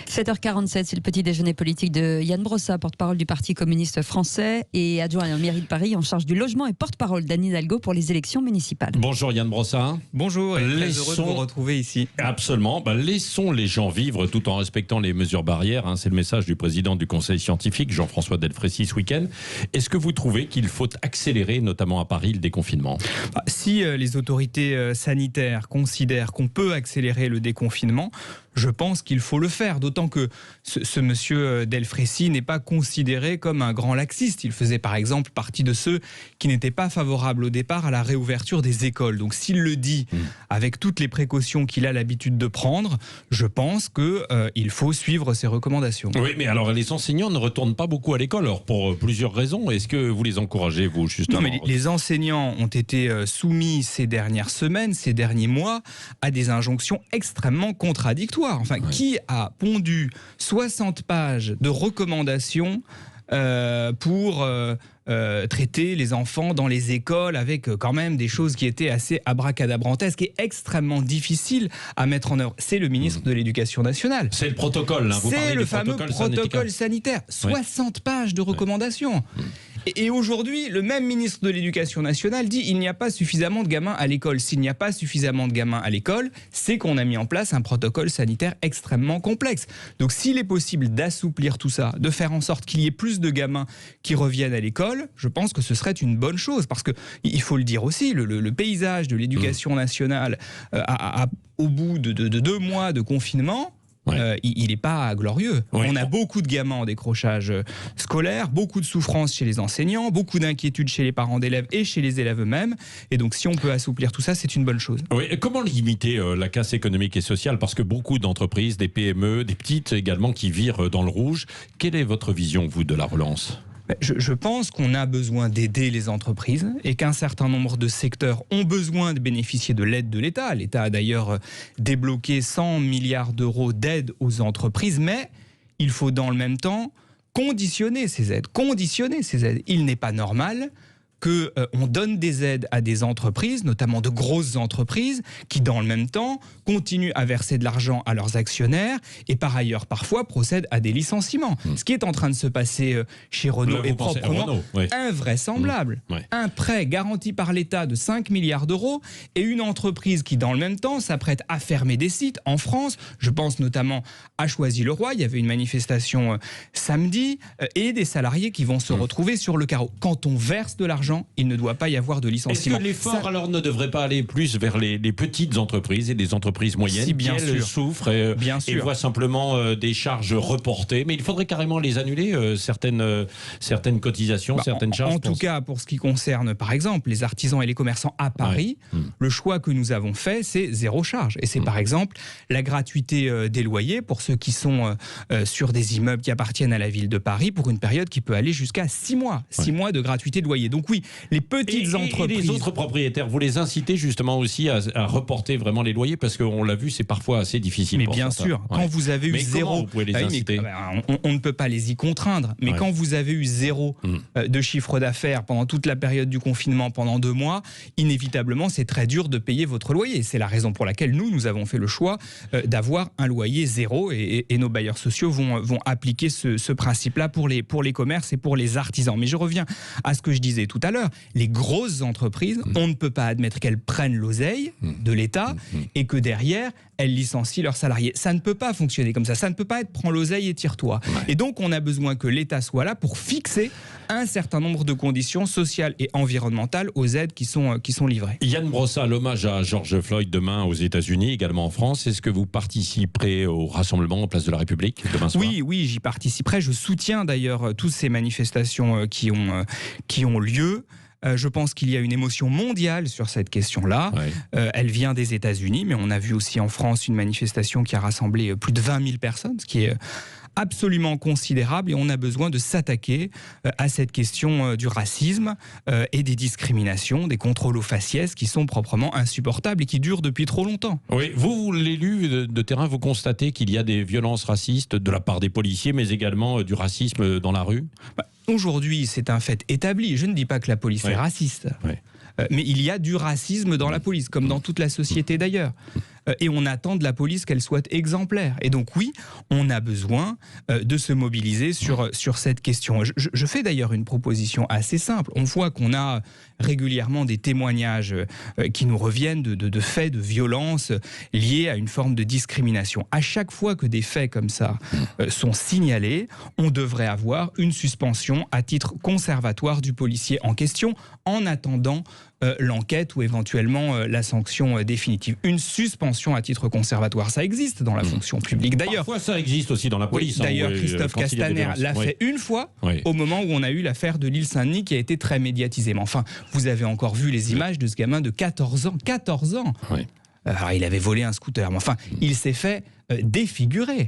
7h47, c'est le petit déjeuner politique de Yann Brossa, porte-parole du Parti communiste français et adjoint à la mairie de Paris en charge du logement et porte-parole d'Anne Hidalgo pour les élections municipales. Bonjour Yann Brossa. Bonjour, et très heureux de vous retrouver ici. Absolument, laissons les gens vivre tout en respectant les mesures barrières. C'est le message du président du conseil scientifique, Jean-François Delfrécy, ce week-end. Est-ce que vous trouvez qu'il faut accélérer, notamment à Paris, le déconfinement ? Si les autorités sanitaires considèrent qu'on peut accélérer le déconfinement, je pense qu'il faut le faire, d'autant que ce monsieur Delfrécy n'est pas considéré comme un grand laxiste. Il faisait par exemple partie de ceux qui n'étaient pas favorables au départ à la réouverture des écoles. Donc s'il le dit avec toutes les précautions qu'il a l'habitude de prendre, je pense qu'il faut suivre ses recommandations. Oui, mais alors les enseignants ne retournent pas beaucoup à l'école, alors pour plusieurs raisons. Est-ce que vous les encouragez, vous, justement ? Non, mais les enseignants ont été soumis ces dernières semaines, ces derniers mois, à des injonctions extrêmement contradictoires. Enfin, qui a pondu 60 pages de recommandations pour traiter les enfants dans les écoles avec quand même des choses qui étaient assez abracadabrantesques et extrêmement difficiles à mettre en œuvre? C'est le ministre de l'Éducation nationale. C'est le protocole. C'est le fameux protocole sanitaire. 60 pages de recommandations. Et aujourd'hui, le même ministre de l'Éducation nationale dit il n'y a pas suffisamment de gamins à l'école. S'il n'y a pas suffisamment de gamins à l'école, c'est qu'on a mis en place un protocole sanitaire extrêmement complexe. Donc s'il est possible d'assouplir tout ça, de faire en sorte qu'il y ait plus de gamins qui reviennent à l'école, je pense que ce serait une bonne chose. Parce qu'il faut le dire aussi, le paysage de l'Éducation nationale au bout de 2 mois de confinement, il n'est pas glorieux. On a beaucoup de gamins en décrochage scolaire, beaucoup de souffrance chez les enseignants, beaucoup d'inquiétudes chez les parents d'élèves et chez les élèves eux-mêmes. Et donc, si on peut assouplir tout ça, c'est une bonne chose. Oui. Comment limiter la casse économique et sociale ? Parce que beaucoup d'entreprises, des PME, des petites également, qui virent dans le rouge. Quelle est votre vision, vous, de la relance ? Je pense qu'on a besoin d'aider les entreprises et qu'un certain nombre de secteurs ont besoin de bénéficier de l'aide de l'État. L'État a d'ailleurs débloqué 100 milliards d'euros d'aide aux entreprises, mais il faut dans le même temps conditionner ces aides. Il n'est pas normal qu'on donne des aides à des entreprises, notamment de grosses entreprises, qui dans le même temps continuent à verser de l'argent à leurs actionnaires et par ailleurs parfois procèdent à des licenciements. Ce qui est en train de se passer chez Renault est proprement invraisemblable. Un prêt garanti par l'État de 5 milliards d'euros et une entreprise qui dans le même temps s'apprête à fermer des sites en France. Je pense notamment à Choisy-le-Roi, il y avait une manifestation samedi et des salariés qui vont se retrouver sur le carreau. Quand on verse de l'argent, il ne doit pas y avoir de licenciement. Est-ce que l'effort alors ne devrait pas aller plus vers les petites entreprises et les entreprises moyennes qui elles souffrent et voient simplement des charges reportées, mais il faudrait carrément les annuler, certaines cotisations, certaines charges. En tout cas, pour ce qui concerne par exemple les artisans et les commerçants à Paris, le choix que nous avons fait, c'est 0 charge. Et c'est par exemple la gratuité des loyers pour ceux qui sont sur des immeubles qui appartiennent à la ville de Paris pour une période qui peut aller jusqu'à 6 mois. 6 mois de gratuité de loyer. Donc oui, les petites entreprises... Et les autres propriétaires, vous les incitez justement aussi à reporter vraiment les loyers, parce qu'on l'a vu, c'est parfois assez difficile. Mais bien sûr, quand vous avez eu 0... Comment vous pouvez les inciter ? On ne peut pas les y contraindre, mais quand vous avez eu 0 de chiffre d'affaires pendant toute la période du confinement, pendant 2 mois, inévitablement, c'est très dur de payer votre loyer. C'est la raison pour laquelle nous avons fait le choix d'avoir un loyer 0 et nos bailleurs sociaux vont appliquer ce principe-là pour les commerces et pour les artisans. Mais je reviens à ce que je disais tout à l'heure, les grosses entreprises, on ne peut pas admettre qu'elles prennent l'oseille de l'État et que derrière, elles licencient leurs salariés. Ça ne peut pas fonctionner comme ça. Ça ne peut pas être prends l'oseille et tire-toi. Et donc, on a besoin que l'État soit là pour fixer un certain nombre de conditions sociales et environnementales aux aides qui sont livrées. Yann Brossa, l'hommage à George Floyd demain aux États-Unis, également en France. Est-ce que vous participerez au rassemblement en place de la République demain soir ? Oui, j'y participerai. Je soutiens d'ailleurs toutes ces manifestations qui ont lieu. Je pense qu'il y a une émotion mondiale sur cette question-là. Elle vient des États-Unis, mais on a vu aussi en France une manifestation qui a rassemblé plus de 20 000 personnes, ce qui est absolument considérable, et on a besoin de s'attaquer à cette question du racisme et des discriminations, des contrôles aux faciès qui sont proprement insupportables et qui durent depuis trop longtemps. Oui, vous l'élu de terrain, vous constatez qu'il y a des violences racistes de la part des policiers, mais également du racisme dans la rue ? Aujourd'hui, c'est un fait établi. Je ne dis pas que la police est raciste. Mais il y a du racisme dans la police, comme dans toute la société d'ailleurs. et on attend de la police qu'elle soit exemplaire. Et donc oui, on a besoin de se mobiliser sur cette question. Je fais d'ailleurs une proposition assez simple. On voit qu'on a régulièrement des témoignages qui nous reviennent de faits de violence liés à une forme de discrimination. À chaque fois que des faits comme ça sont signalés, on devrait avoir une suspension à titre conservatoire du policier en question en attendant l'enquête ou éventuellement la sanction définitive. Une suspension à titre conservatoire, ça existe dans la fonction publique. D'ailleurs, parfois ça existe aussi dans la police. Oui, d'ailleurs, Christophe Castaner l'a fait une fois, au moment où on a eu l'affaire de l'île Saint-Denis qui a été très médiatisée. Mais enfin, vous avez encore vu les images de ce gamin de 14 ans. 14 ans. Oui. Alors, il avait volé un scooter. Mais enfin, il s'est fait défigurer.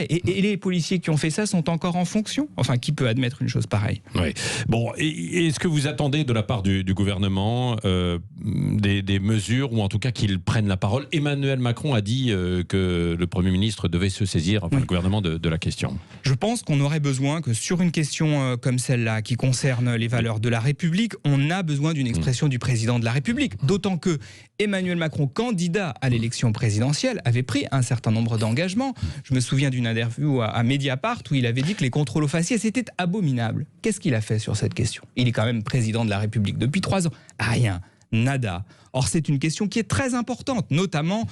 Et les policiers qui ont fait ça sont encore en fonction. Enfin, qui peut admettre une chose pareille? Oui. Bon, est-ce que vous attendez de la part du gouvernement des mesures, ou en tout cas qu'ils prennent la parole? Emmanuel Macron a dit que le Premier ministre devait se saisir, le gouvernement, de la question. Je pense qu'on aurait besoin que sur une question comme celle-là, qui concerne les valeurs de la République, on a besoin d'une expression du président de la République. D'autant que Emmanuel Macron, candidat à l'élection présidentielle, avait pris un certain nombre d'engagements. Je me souviens d'une interview à Mediapart où il avait dit que les contrôles aux faciès étaient abominables. Qu'est-ce qu'il a fait sur cette question? Il est quand même président de la République depuis 3 ans. Rien. Nada. Or, c'est une question qui est très importante, notamment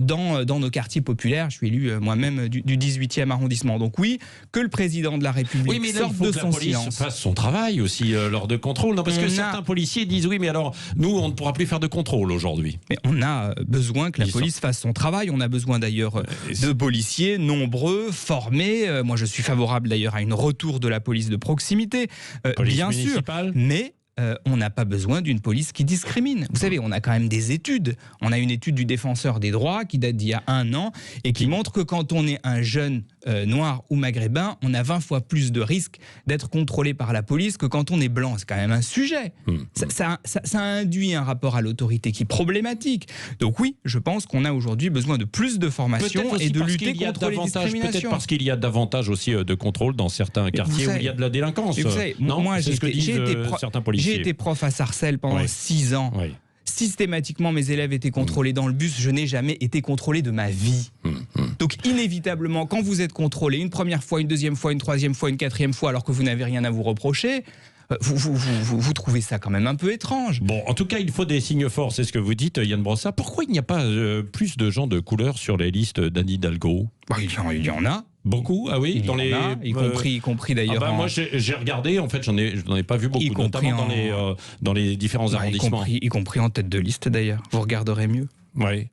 dans nos quartiers populaires. Je suis élu moi-même du 18e arrondissement. Donc oui, que le président de la République sorte de son silence. Il faut que la police fasse son travail aussi lors de contrôles. Non, parce que certains policiers disent oui, mais alors nous, on ne pourra plus faire de contrôle aujourd'hui. Mais on a besoin que la police fasse son travail. On a besoin d'ailleurs de policiers nombreux, formés. Moi, je suis favorable d'ailleurs à un retour de la police de proximité, bien sûr. Mais on n'a pas besoin d'une police qui discrimine. Vous savez, on a quand même des études. On a une étude du défenseur des droits qui date d'il y a 1 an et qui montre que quand on est un jeune noir ou maghrébin, on a 20 fois plus de risques d'être contrôlé par la police que quand on est blanc. C'est quand même un sujet. Ça induit un rapport à l'autorité qui est problématique. Donc oui, je pense qu'on a aujourd'hui besoin de plus de formation et de lutter contre les discriminations. Peut-être parce qu'il y a davantage aussi de contrôle dans certains quartiers où il y a de la délinquance. Vous savez, moi, j'ai été prof à Sarcelles pendant 6 ans. Oui. Systématiquement, mes élèves étaient contrôlés dans le bus. Je n'ai jamais été contrôlé de ma vie. Donc, inévitablement, quand vous êtes contrôlé une première fois, une deuxième fois, une troisième fois, une quatrième fois, alors que vous n'avez rien à vous reprocher, vous trouvez ça quand même un peu étrange. Bon, en tout cas, il faut des signes forts, c'est ce que vous dites, Yann Brossat. Pourquoi il n'y a pas plus de gens de couleur sur les listes d'Anne Hidalgo? Il y en a. Beaucoup, ah oui, y compris d'ailleurs. Moi, j'ai regardé, en fait, j'en ai pas vu beaucoup, notamment dans les différents arrondissements. Y compris en tête de liste d'ailleurs. Vous regarderez mieux. Oui.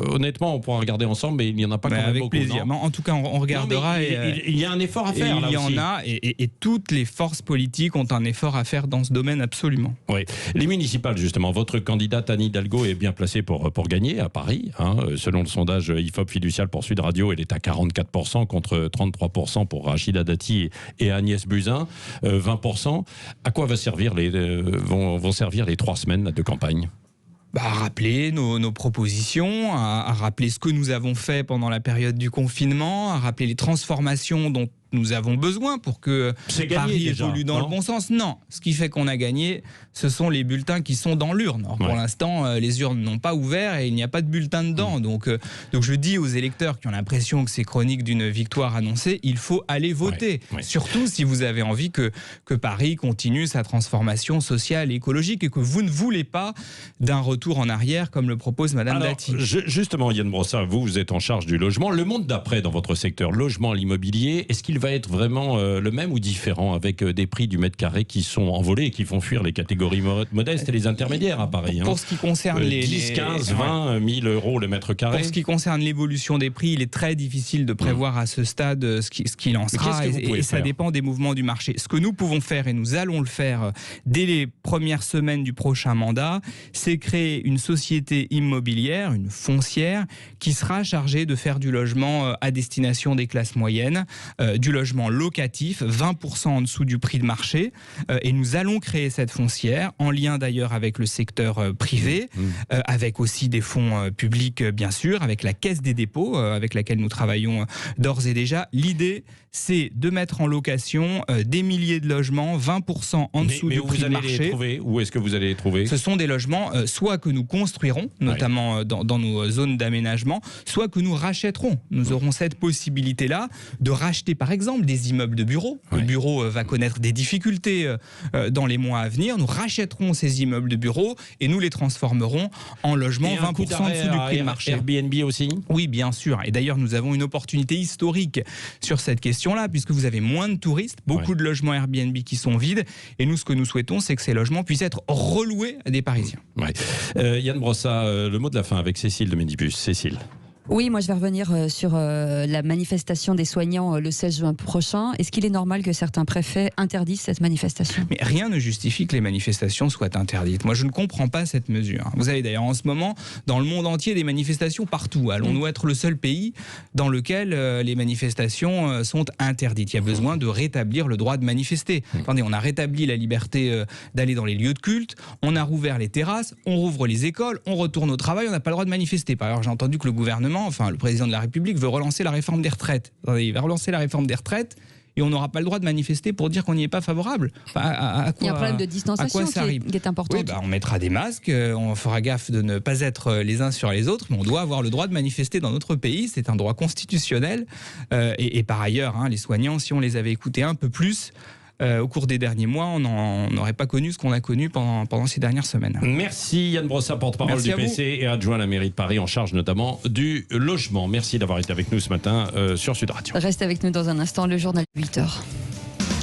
Honnêtement, on pourra regarder ensemble, mais il n'y en a pas quand même avec beaucoup. Plaisir. En tout cas, on regardera. Il y a un effort à faire. Il y en a, et toutes les forces politiques ont un effort à faire dans ce domaine, absolument. Oui. Les municipales, justement, votre candidate Anne Hidalgo est bien placée pour gagner à Paris. Selon le sondage IFOP fiducial pour Sud Radio, elle est à 44% contre 33% pour Rachida Dati et Agnès Buzyn, 20%. À quoi vont servir les 3 semaines de campagne? À rappeler nos propositions, à rappeler ce que nous avons fait pendant la période du confinement, à rappeler les transformations dont nous avons besoin pour que Paris évolue dans le bon sens. Non, ce qui fait qu'on a gagné, ce sont les bulletins qui sont dans l'urne. Pour l'instant, les urnes n'ont pas ouvert et il n'y a pas de bulletin dedans. Donc je dis aux électeurs qui ont l'impression que c'est chronique d'une victoire annoncée, il faut aller voter. Surtout si vous avez envie que Paris continue sa transformation sociale et écologique et que vous ne voulez pas d'un retour en arrière comme le propose Madame Dati. Justement, Yann Brossat, vous êtes en charge du logement. Le monde d'après dans votre secteur, logement, l'immobilier, est-ce qu'il va être vraiment le même ou différent, avec des prix du mètre carré qui sont envolés et qui font fuir les catégories modestes et les intermédiaires à Paris? Pour ce qui concerne 10, 15, 20 000 euros le mètre carré. Pour ce qui concerne l'évolution des prix, il est très difficile de prévoir à ce stade ce qu'il en sera, et ça dépend des mouvements du marché. Ce que nous pouvons faire, et nous allons le faire dès les premières semaines du prochain mandat, c'est créer une société immobilière, une foncière, qui sera chargée de faire du logement à destination des classes moyennes, du logement locatif, 20% en dessous du prix de marché. Et nous allons créer cette foncière, en lien d'ailleurs avec le secteur privé, avec aussi des fonds publics bien sûr, avec la Caisse des dépôts, avec laquelle nous travaillons d'ores et déjà. L'idée, c'est de mettre en location des milliers de logements, 20% en dessous du prix de marché. Où est-ce que vous allez les trouver ? Ce sont des logements soit que nous construirons, notamment dans nos zones d'aménagement, soit que nous rachèterons. Nous aurons cette possibilité-là de racheter par exemple des immeubles de bureaux. Le bureau va connaître des difficultés dans les mois à venir. Nous rachèterons ces immeubles de bureaux et nous les transformerons en logements 20% en dessous du prix de marché. Airbnb aussi ? Oui, bien sûr. Et d'ailleurs, nous avons une opportunité historique sur cette question-là, puisque vous avez moins de touristes, beaucoup de logements Airbnb qui sont vides. Et nous, ce que nous souhaitons, c'est que ces logements puissent être reloués à des Parisiens. Yann Brossat, le mot de la fin avec Cécile de Medibus. Cécile. Oui, moi je vais revenir sur la manifestation des soignants le 16 juin prochain. Est-ce qu'il est normal que certains préfets interdisent cette manifestation ? Mais rien ne justifie que les manifestations soient interdites. Moi je ne comprends pas cette mesure. Vous avez d'ailleurs en ce moment, dans le monde entier, des manifestations partout. Allons-nous être le seul pays dans lequel les manifestations sont interdites ? Il y a besoin de rétablir le droit de manifester. Attendez, on a rétabli la liberté d'aller dans les lieux de culte, on a rouvert les terrasses, on rouvre les écoles, on retourne au travail, on n'a pas le droit de manifester. Par ailleurs, j'ai entendu que le gouvernement, le président de la République veut relancer la réforme des retraites. Il va relancer la réforme des retraites et on n'aura pas le droit de manifester pour dire qu'on n'y est pas favorable. À quoi, il y a un problème de distanciation qui est important. Oui, on mettra des masques, on fera gaffe de ne pas être les uns sur les autres, mais on doit avoir le droit de manifester dans notre pays, c'est un droit constitutionnel. Et par ailleurs, les soignants, si on les avait écoutés un peu plus, au cours des derniers mois, on n'aurait pas connu ce qu'on a connu pendant ces dernières semaines. Merci Yann Brossat, porte-parole du PC et adjoint à la mairie de Paris, en charge notamment du logement. Merci d'avoir été avec nous ce matin sur Sud Radio. Reste avec nous dans un instant, le journal 8h.